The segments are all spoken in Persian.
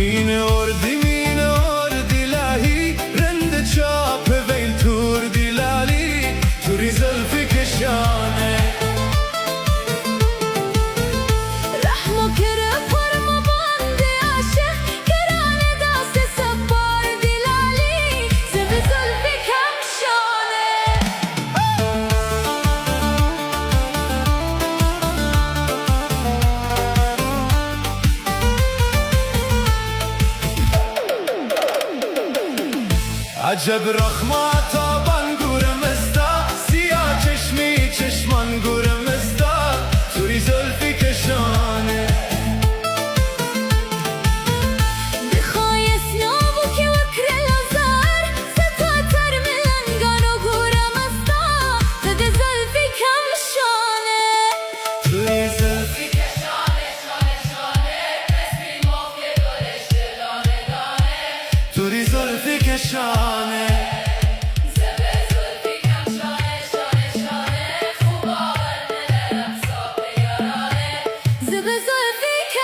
مینه اردی لاهی رند چاپ ویل تور دیلالی توری زلفی کشانه رحمو کره پرما باندی عاشق کرانه دست سفار دیلالی زب زلفی کمشانه عجب رخمات آبان گورم استا سیاه چشمی چشمان گورم استا توری زلفی کشانه بخوای اسنابو که وکر لازار ستا تر ملنگانو گورم استا زد زلفی کمشانه توری زلفی شانه شانه شانه اسمی مافیه گلشته دانه دانه توری زلفی کشانه زب زلفی کم شانه شانه شانه خوب آور ندارم صاف یارانه زب زلفی کمشانه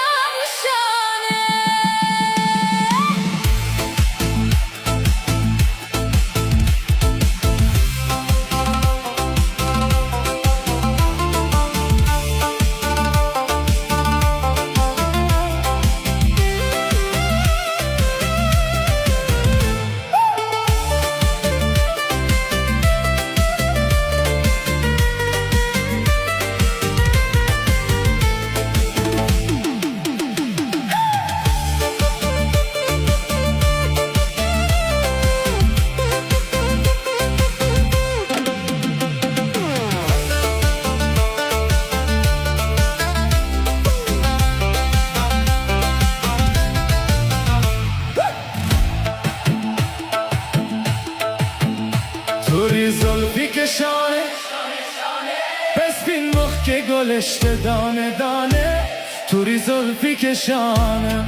توری زلفی کشانه پس بین مخ که گلشته دانه دانه توری زلفی کشانه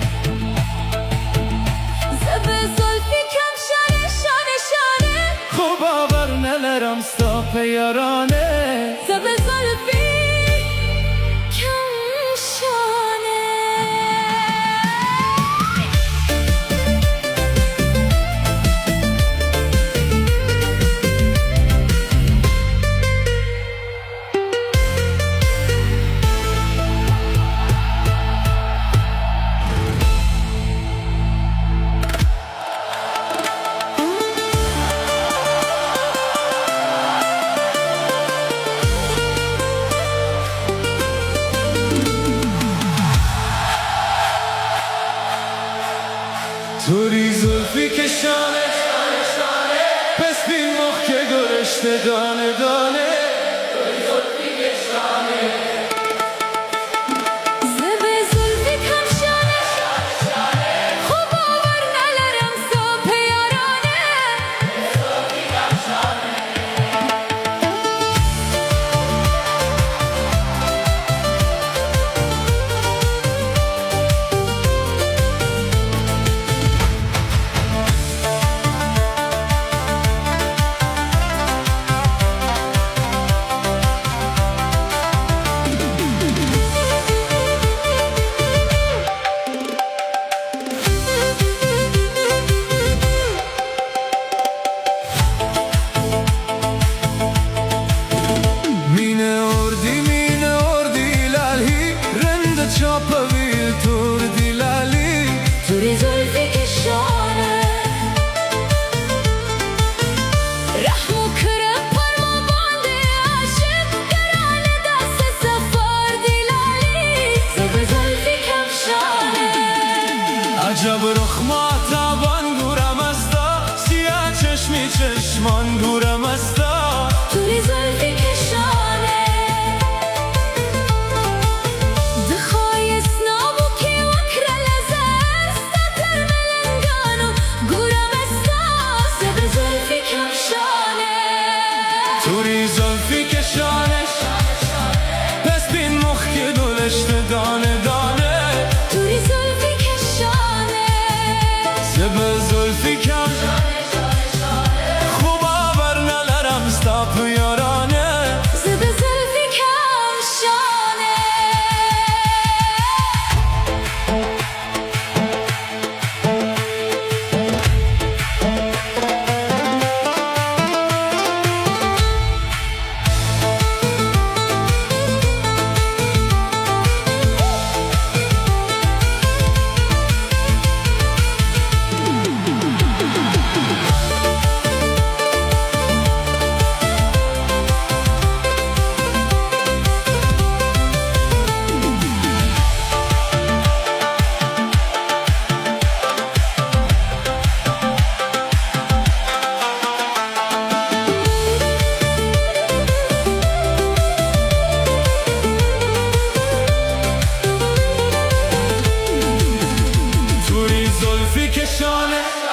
زب زلفی کمشانه شانه شانه خوب آور نلرم صاف یارانه زب زلفی کمشانه توری زلفی کشانه پس بین مخ که گلشته دانه دانه زب زلفی کمشانه خوب آور نلرم صاف یارانه مینه اردی لالی رند چاپ ویل تور دیلالی توری زلفی کشانه رحمو کره پرما باندی عاشق کرانه دست سفار دیلالی زب زلفی کمشانه عجب رخمات آبان گورم استا سیاه چشمی چشمان گورم استا توری زلفی کشانه بخوای اسنابو که وکر لازار ستا تر ملنگانو گورم استا زب زلفی کمشانه توری زلفی کشانه پس بین مخ که گلشته دانه دانه توری زلفی کشانه زلفی کشانه